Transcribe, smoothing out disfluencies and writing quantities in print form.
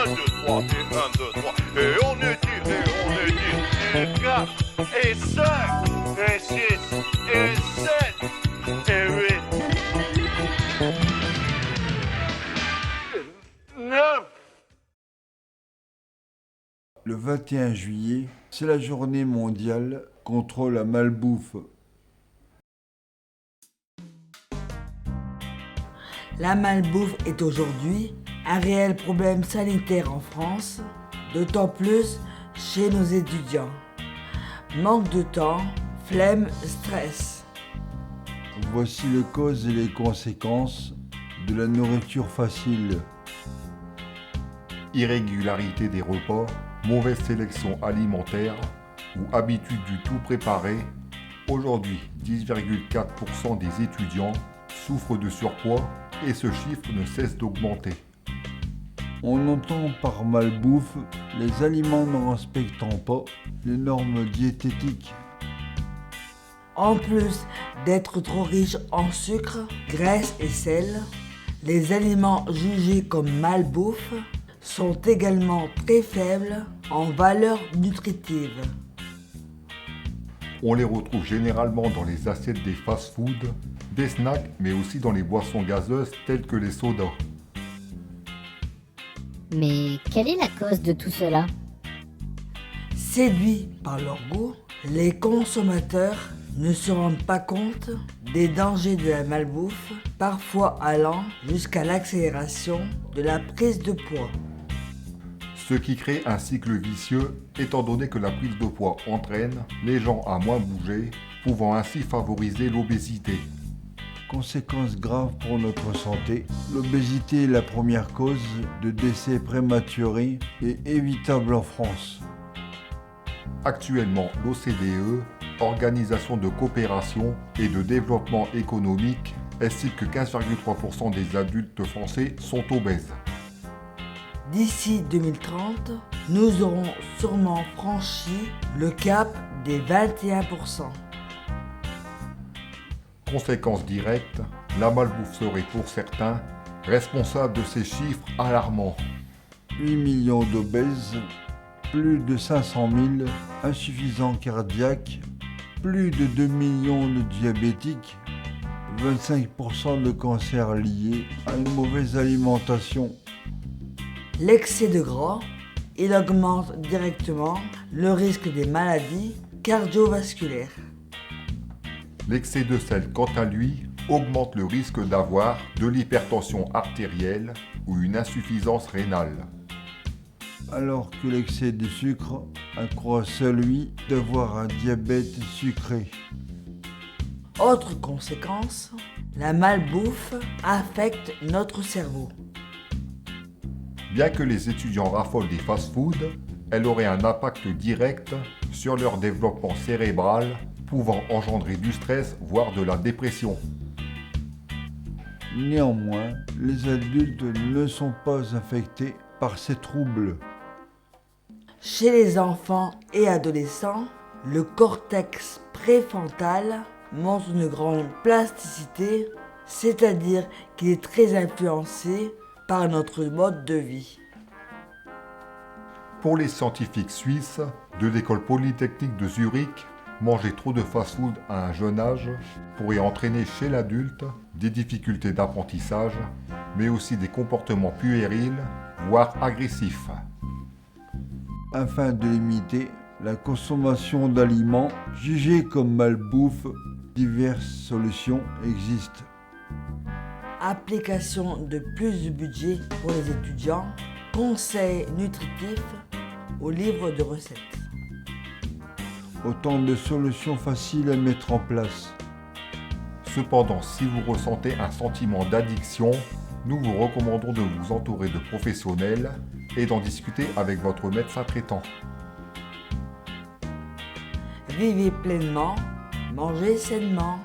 1, 2, 3, et 1, 2, 3. Et on est 10, et 4, et 5, et 6, et 7, et 8, 9. Le 21 juillet, c'est la journée mondiale contre la malbouffe. La malbouffe est aujourd'hui un réel problème sanitaire en France, d'autant plus chez nos étudiants. Manque de temps, flemme, stress. Voici les causes et les conséquences de la nourriture facile. Irrégularité des repas, mauvaise sélection alimentaire ou habitude du tout préparé. Aujourd'hui, 10,4% des étudiants souffrent de surpoids et ce chiffre ne cesse d'augmenter. On entend par malbouffe les aliments ne respectant pas les normes diététiques. En plus d'être trop riches en sucre, graisse et sel, les aliments jugés comme malbouffe sont également très faibles en valeur nutritive. On les retrouve généralement dans les assiettes des fast-foods, des snacks, mais aussi dans les boissons gazeuses telles que les sodas. Mais quelle est la cause de tout cela? Séduits par leur goût, les consommateurs ne se rendent pas compte des dangers de la malbouffe, parfois allant jusqu'à l'accélération de la prise de poids. Ce qui crée un cycle vicieux, étant donné que la prise de poids entraîne les gens à moins bouger, pouvant ainsi favoriser l'obésité. Conséquences graves pour notre santé, l'obésité est la première cause de décès prématurés et évitable en France. Actuellement, l'OCDE, Organisation de coopération et de développement économique, estime que 15,3% des adultes français sont obèses. D'ici 2030, nous aurons sûrement franchi le cap des 21%. Conséquence directe, la malbouffe serait pour certains responsable de ces chiffres alarmants. 8 millions d'obèses, plus de 500 000 insuffisants cardiaques, plus de 2 millions de diabétiques, 25% de cancers liés à une mauvaise alimentation. L'excès de gras, il augmente directement le risque des maladies cardiovasculaires. L'excès de sel, quant à lui, augmente le risque d'avoir de l'hypertension artérielle ou une insuffisance rénale. Alors que l'excès de sucre accroît celui d'avoir un diabète sucré. Autre conséquence, la malbouffe affecte notre cerveau. Bien que les étudiants raffolent des fast-foods, elle aurait un impact direct sur leur développement cérébral, pouvant engendrer du stress, voire de la dépression. Néanmoins, les adultes ne sont pas affectés par ces troubles. Chez les enfants et adolescents, le cortex préfrontal montre une grande plasticité, c'est-à-dire qu'il est très influencé par notre mode de vie. Pour les scientifiques suisses de l'école polytechnique de Zurich, manger trop de fast-food à un jeune âge pourrait entraîner chez l'adulte des difficultés d'apprentissage, mais aussi des comportements puérils, voire agressifs. Afin de limiter la consommation d'aliments jugés comme malbouffe, diverses solutions existent. Application de plus de budget pour les étudiants, conseils nutritifs au livre de recettes. Autant de solutions faciles à mettre en place. Cependant, si vous ressentez un sentiment d'addiction, nous vous recommandons de vous entourer de professionnels et d'en discuter avec votre médecin traitant. Vivez pleinement, mangez sainement.